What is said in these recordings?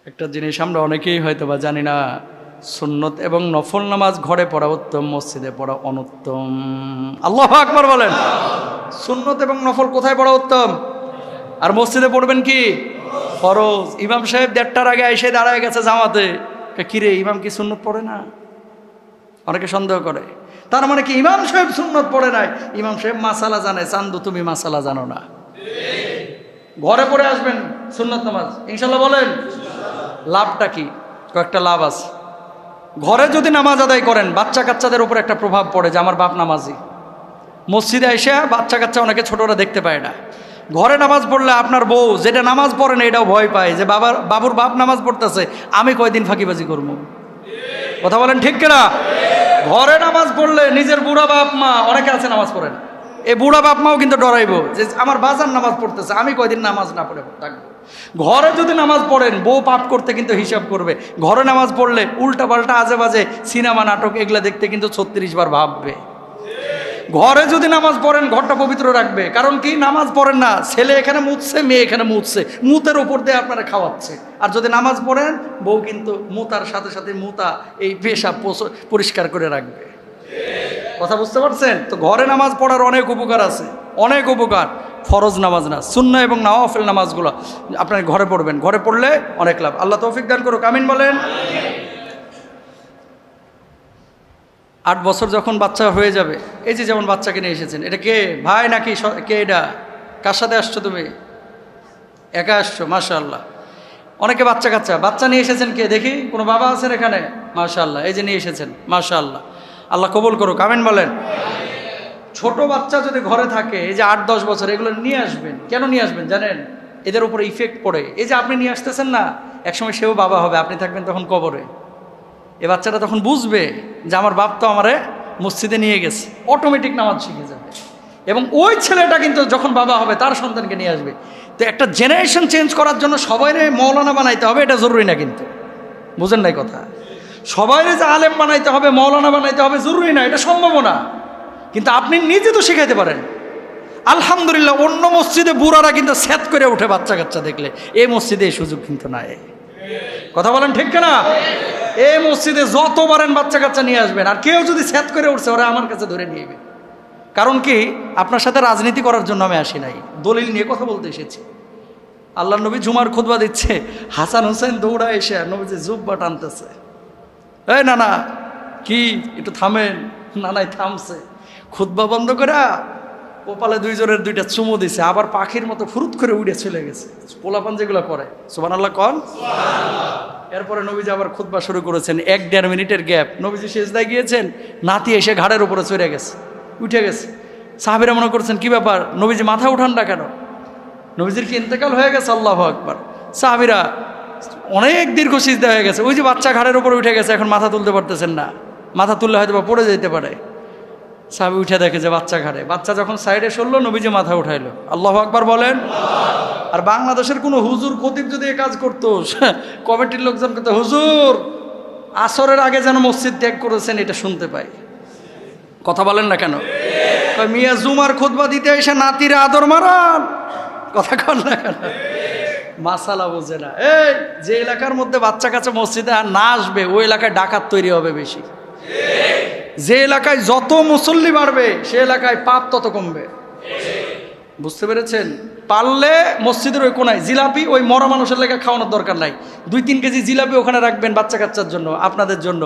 একটা জিনিস আমরা অনেকেই হয়তো বা জানি না, সুন্নত এবং নফল নামাজ ঘরে পড়া উত্তম, মসজিদে পড়া অনুত্তম। আল্লাহু আকবার বলেন। সুন্নত এবং নফল কোথায় পড়া উত্তম? আর মসজিদে পড়বেন কি? ফরজ। ইমাম সাহেব 1:30টার আগে এসে দাঁড়ায় গেছে জামাতে, কিরে ইমাম কি সুন্নত পড়ে না? অনেকে সন্দেহ করে, তার মানে কি ইমাম সাহেব সুন্নত পড়ে নাই? ইমাম সাহেব মাসালা জানে, চান্দু তুমি মাসালা জানো না। ঘরে পড়ে আসবেন সুন্নত নামাজ ইনশাল্লাহ। বলেন লাভটা কি? কয়েকটা লাভ আছে। ঘরে যদি নামাজ আদায় করেন, বাচ্চা কাচ্চাদের উপর একটা প্রভাব পড়ে যে আমার বাপ নামাজি। মসজিদে এসে বাচ্চা কাচ্চা অনেকে ছোটরা দেখতে পায় না। ঘরে নামাজ পড়লে আপনার বউ যেটা নামাজ পড়ে না এটাও ভয় পায় যে বাবুর বাপ নামাজ পড়তেছে, আমি কয়দিন ফাঁকিবাজি করবো। কথা বলেন ঠিক কিনা? ঘরে নামাজ পড়লে নিজের বুড়া বাপ মা, অনেকে আছে নামাজ পড়েন, এই বুড়া বাপ মাও কিন্তু ডরাইবো যে আমার বাজার নামাজ পড়তেছে, আমি কয়দিন নামাজ না পড়ে থাকবো। ঘরে যদি নামাজ পড়েন, বউ পাপ করতে কিন্তু হিসাব করবে। ঘরে নামাজ পড়লে উল্টা পাল্টা আজে বাজে সিনেমা নাটক এগুলা দেখতে কিন্তু 36 বার ভাববে। ঘরে যদি নামাজ পড়েন, ঘরটা পবিত্র রাখবে। কারণ কি? নামাজ পড়েন না, ছেলে এখানে মুতছে, মেয়ে এখানে মুতছে, মুতের উপর দিয়ে আপনারা খাওয়াচ্ছে। আর যদি নামাজ পড়েন, বউ কিন্তু মুতার সাথে সাথে মুতা এই পেশাব পরিষ্কার করে রাখবে। কথা বুঝতে পারছেন? তো ঘরে নামাজ পড়ার অনেক উপকার আছে, অনেক উপকার। ফরজ নামাজ না, সুন্নাহ এবং নওয়াফিল নামাজগুলো আপনার ঘরে পড়বেন। ঘরে পড়লে অনেক লাভ। আল্লাহ তৌফিক দান করুক, আমিন বলেন। 8 বছর যখন বাচ্চা হয়ে যাবে, এই যে যেমন বাচ্চাকে নিয়ে এসেছেন, এটা কে? ভাই নাকি কে? এটা কার সাথে আসছো তুমি? একা আসছো? মাশাআল্লাহ। অনেকে বাচ্চা নিয়ে এসেছেন, কে দেখি? কোনো বাবা আছেন এখানে? মাশাআল্লাহ, এই যে নিয়ে এসেছেন, মাশাআল্লাহ। আল্লাহ কবুল করুক, আমিন বলেন। ছোট বাচ্চা যদি ঘরে থাকে, এই যে 8-10 বছর, এগুলো নিয়ে আসবেন। কেন নিয়ে আসবেন জানেন? এদের উপরে ইফেক্ট পড়ে। এই যে আপনি নিয়ে আসতেছেন না, একসময় সেও বাবা হবে, আপনি থাকবেন তখন কবরে। এ বাচ্চাটা তখন বুঝবে যে আমার বাপ তো আমারে মসজিদে নিয়ে গেছে, অটোমেটিক নামাজ শিখে যাবে। এবং ওই ছেলেটা কিন্তু যখন বাবা হবে তার সন্তানকে নিয়ে আসবে। তো একটা জেনারেশন চেঞ্জ করার জন্য সবাইরে মৌলানা বানাইতে হবে এটা জরুরি না, কিন্তু বুঝেন নাই কথা? সবাইরে যে আলেম বানাইতে হবে, মৌলানা বানাইতে হবে জরুরি না, এটা সম্ভব না। কিন্তু আপনি নিজে তো শিখাইতে পারেন। আলহামদুলিল্লাহ, অন্য মসজিদে বুড়ারা কিন্তু স্যাত করে উঠে বাচ্চা কাচ্চা দেখলে, এই মসজিদে এই সুযোগ কিন্তু নাই। কথা বলেন ঠিক কিনা? এই মসজিদে যত পারেন বাচ্চা কাচ্চা নিয়ে আসবেন। আর কেউ যদি স্যাত করে উঠছে, ওরা আমার কাছে ধরে নিয়ে যাবে। কারণ কি? আপনার সাথে রাজনীতি করার জন্য আমি আসি নাই, দলিল নিয়ে কথা বলতে এসেছি। আল্লাহ নবী জুমার খুতবা দিচ্ছে, হাসান হোসেন দৌড়া এসে নবীজি জুব্বা টানতেছে, এই না না কি একটু থামেন। নানাই থামছে, খুতবা বন্ধ করে কপালে 2 জনের 2টা চুমো দিছে, আবার পাখির মতো ফুরুত করে উড়ে চলে গেছে। পোলাপান যেগুলো করে, সুবহানাল্লাহ কন। এরপরে নবীজি আবার খুতবা শুরু করেছেন, 1-1.5 মিনিটের গ্যাপ। নবীজি সেজদায় গিয়েছেন, নাতি এসে ঘাড়ের উপরে চড়ে গেছে, উঠে গেছে। সাহাবীরা মনে করছেন কি ব্যাপার, নবীজি মাথা উঠান না কেন? নবীজির কি ইন্তেকাল হয়ে গেছে? আল্লাহু আকবার। সাহাবীরা অনেক দীর্ঘ সিজদা হয়ে গেছে, ওই যে বাচ্চা ঘাড়ের উপরে উঠে গেছে, এখন মাথা তুলতে পারতেছেন না। মাথা তুললে হয়তো বা পড়ে যেতে পারে। সাহাবী উঠে দেখে যে বাচ্চা ঘাড়ে। বাচ্চা যখন সাইডে সরলো, নবীজি মাথা উঠাইলো। আল্লাহু আকবার বলেন। আর বাংলাদেশের কোনো হুজুর খতিব যদি এই কাজ করতো, কমিটির লোকজন করতো, হুজুর আসরের আগে যেন মসজিদ ত্যাগ করেছেন, এটা শুনতে পাই। কথা বলেন না কেন? মিয়া জুমার খুতবা দিতে এসে নাতিরে আদর মারান, কথা কন না কেন? মাসালা বোঝে না। এই যে এলাকার মধ্যে বাচ্চা কাচ্চা মসজিদে আর না আসবে, ওই এলাকায় ডাকাত তৈরি হবে বেশি। যে এলাকায় যত মুসল্লি বাড়বে, সে এলাকায় পাপ তত কমবে। বুঝতে পেরেছেন? পারলে মসজিদের ওই কোনায় জিলাপি, ওই মরা মানুষের লেগে খাওয়ানোর দরকার নাই, 2-3 কেজি জিলাপি ওখানে রাখবেন বাচ্চা কাচ্চার জন্য, আপনাদের জন্য।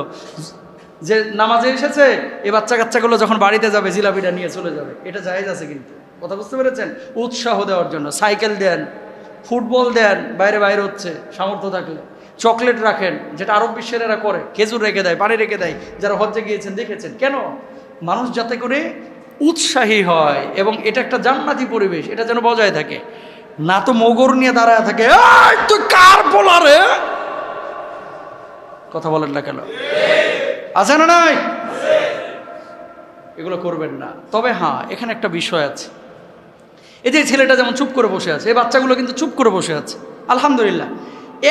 যে নামাজে এসেছে, এই বাচ্চা কাচ্চাগুলো যখন বাড়িতে যাবে, জিলাপিটা নিয়ে চলে যাবে। এটা জায়েজ আছে কিন্তু, কথা বুঝতে পেরেছেন? উৎসাহ দেওয়ার জন্য সাইকেল দেন, ফুটবল দেন, বাইরে হচ্ছে সামর্থ্য থাকলে। চকলেট রাখেন, যেটা আরব বিশ্বের এরা করে, খেজুর রেখে দেয়, পানি রেখে দেয়। যারা হজ্জে গিয়েছেন দেখেছেন। কেন? মানুষ যাতে করে উৎসাহী হয় এবং এটা একটা জান্নাতি পরিবেশ, এটা যেন বজায় থাকে। না তো মগর নিয়ে দাঁড়ায় থাকে, তুই কার পোলারে? কথা বলেন না কেন? আছে না নাই? এগুলো করবেন না। তবে হ্যাঁ, এখানে একটা বিষয় আছে। এই যে ছেলেটা যেমন চুপ করে বসে আছে, এই বাচ্চাগুলো কিন্তু চুপ করে বসে আছে। আলহামদুলিল্লাহ,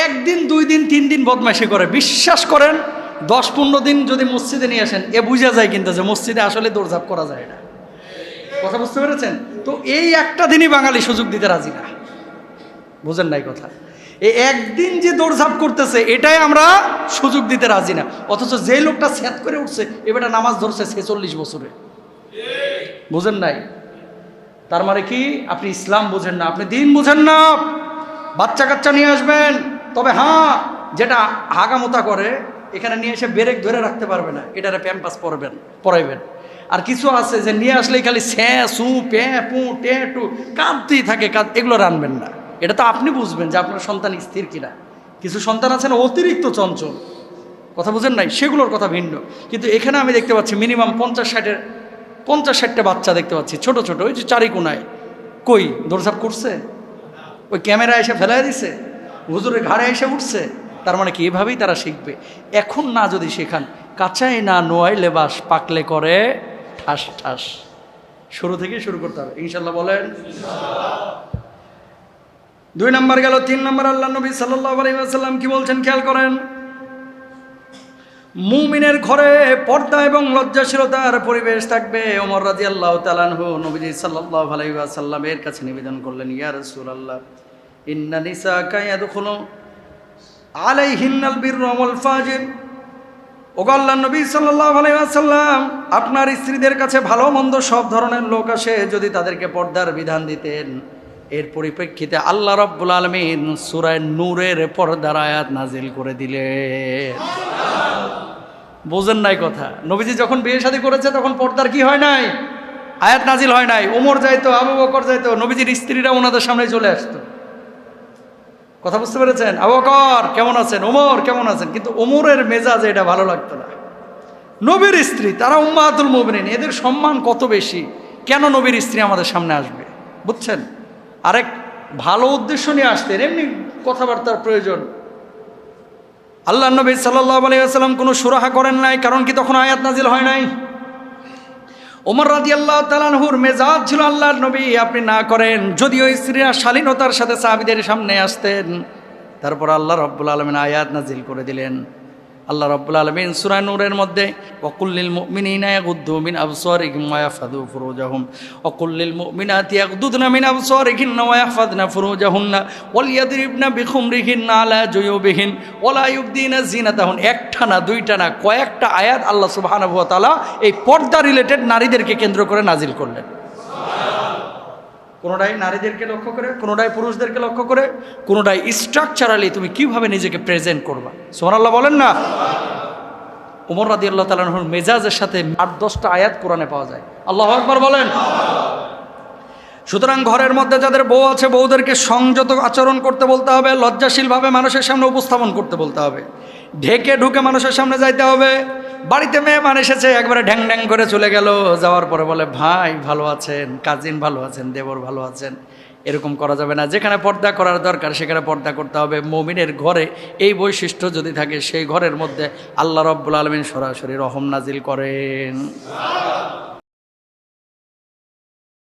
1 দিন 2 দিন 3 দিন বদমাইশি করে, বিশ্বাস করেন 10-15 দিন যদি মসজিদে নিয়ে আসেন, এ বুঝা যায় কিন্তু যে মসজিদে আসলে দৌড়ঝাঁপ করা যায় না। কথা বুঝতে পেরেছেন? তো এই একটা দিনই বাঙালি সুযোগ দিতে রাজি না। বুঝেন নাই কথা? এই একদিন যে দৌড়ঝাঁপ করতেছে এটাই আমরা সুযোগ দিতে রাজি না, অথচ যে লোকটা সেট করে উঠছে এবারে নামাজ ধরছে 46 বছরে। বুঝেন নাই? তার মানে কি আপনি ইসলাম বোঝেন না, আপনি দিন বোঝেন না। বাচ্চা কাচ্চা নিয়ে আসবেন, তবে হ্যাঁ যেটা হাগামোতা করে এখানে নিয়ে এসে ব্রেক ধরে রাখতে পারবে না, এটারে প্যাম্পাস পরাইবেন। আর কিছু আছে যে নিয়ে আসলেই খালি স্যাঁ সু প্যাঁ পু টে টু কাঁদতেই থাকে, এগুলো রানবেন না। এটা তো আপনি বুঝবেন যে আপনার সন্তান স্থির কিনা। কিছু সন্তান আছে না অতিরিক্ত চঞ্চল, কথা বুঝেন নাই, সেগুলোর কথা ভিন্ন। কিন্তু এখানে আমি দেখতে পাচ্ছি মিনিমাম 50-60টা বাচ্চা দেখতে পাচ্ছি, ছোট ছোট, ওই যে চারি কোনায়। কই দৌড়ঝাঁপ করছে? ওই ক্যামেরা এসে ফেলাই দিছে, হুজুরের ঘাড়ে এসে উঠছে। তার মানে কি এভাবেই তারা শিখবে। এখন না যদি শেখান, কাঁচাই না নোয়াই লেবাস পাকলে করে ঠাস ঠাস। শুরু থেকেই শুরু করতে হবে ইনশাল্লাহ, বলেন। 2 নম্বর গেল। 3 নম্বর আল্লাহ নবী সাল্লাল্লাহু আলাইহি ওয়াসাল্লাম কি বলছেন খেয়াল করেন। মুমিনের ঘরে পর্দা এবং লজ্জাশীলতার পরিবেশ থাকবে। ওমর রাদিয়াল্লাহু তাআলা আনহু নবীজি সাল্লাল্লাহু আলাইহি ওয়াসাল্লামের কাছে নিবেদন করলেন, ইয়া রাসূলুল্লাহ ইন্না নিসাকা ইয়াদখুলু আলাইহিন্নাল বিররু ওয়াল ফাজির। ওগো আল্লাহর নবী সাল্লাল্লাহু আলাইহি ওয়াসাল্লাম, আপনার স্ত্রীদের কাছে ভালো মন্দ সব ধরনের লোক আসে, যদি তাদেরকে পর্দার বিধান দিতেন। এর পরিপ্রেক্ষিতে আল্লাহ রাব্বুল আলামিন সূরা নূরের পর্দার আয়াত নাজিল করে দিলেন। বোঝেন নাই কথা? নবীজি যখন বিয়ে শাদী করেছে তখন পর্দার কি হয় নাই? আয়াত নাজিল হয় নাই। ওমর যাইতো, আবু বকর যাইতো, নবীজির স্ত্রীরা ওনাদের সামনে চলে আসতো। কথা বুঝতে পেরেছেন? আবু বকর কেমন আছেন, ওমর কেমন আছেন। কিন্তু ওমরের মেজাজ এটা ভালো লাগতো না। নবীর স্ত্রী, তারা উম্মাহাতুল মুমিনিন, এদের সম্মান কত বেশি। কেন নবীর স্ত্রী আমাদের সামনে আসবে? বুঝছেন? আরেক ভালো উদ্দেশ্য নিয়ে আসতেন, এমনি কথাবার্তার প্রয়োজন। আল্লাহ নবী সাল্লাল্লাহু আলাইহি ওয়াসাল্লাম কোনো সুরাহা করেন নাই, কারণ কি তখন আয়াত নাজিল হয় নাই। ওমর রাদিয়াল্লাহু তাআলা আনহুর মেজাজ ছিল, আল্লাহর নবী আপনি না করেন। যদিও স্ত্রীরা শালীনতার সাথে সাহাবীদের সামনে আসতেন, তারপর আল্লাহ রাব্বুল আলামিন আয়াত নাজিল করে দিলেন। আল্লাহ রাব্বুল আলামিন সূরা নূরের মধ্যে ওয়াকুল্লিল মুমিনিনা ইয়াগুদ্দু মিন আবসারিহিম ওয়া ইয়াহফাযু ফুরুজাহুম ওয়াকুল্লিল মুমিনাতি ইয়াগুদ্দুনা মিন আবসারিহিন্না ওয়া ইয়াহফাযনা ফুরুজাহুন্না ওয়ালিয়াদরিবনা বিখুমরিহিন্না আলা জুয়ুবিহিন ওয়া লা ইউবদিনা যিনাতাহুন। একটা না, দুইটা না, কয়েকটা আয়াত আল্লাহ সুবহানাহু ওয়া তাআলা এই পর্দা রিলেটেড নারীদেরকে কেন্দ্র করে নাজিল করলেন। কোনোটাই নারীদেরকে লক্ষ্য করে, কোনোটাই পুরুষদেরকে লক্ষ্য করে, কোনোটাই স্ট্রাকচারালি তুমি কিভাবে নিজেকে প্রেজেন্ট করবা। সুবহানাল্লাহ বলেন না। ওমর রাদিয়াল্লাহু তাআলা আনহুর মেজাজের সাথে 8-10টা আয়াত কোরআনে পাওয়া যায়। আল্লাহু আকবার বলেন। সুতরাং ঘরের মধ্যে যাদের বউ আছে, বউদেরকে সংযত আচরণ করতে বলতে হবে, লজ্জাশীলভাবে মানুষের সামনে উপস্থাপন করতে বলতে হবে, ঢেকে ঢুকে মানুষের সামনে যাইতে হবে। বাড়িতে মেহমান এসেছে, একবারে ঢ্যাং ঢ্যাং করে চলে গেল, যাওয়ার পরে বলে ভাই ভালো আছেন, কাজিন ভালো আছেন, দেবর ভালো আছেন, এরকম করা যাবে না। যেখানে পর্দা করার দরকার সেখানে পর্দা করতে হবে। মুমিনের ঘরে এই বৈশিষ্ট্য যদি থাকে, সেই ঘরের মধ্যে আল্লাহ রাব্বুল আলামিন সরাসরি রহম নাজিল করেন।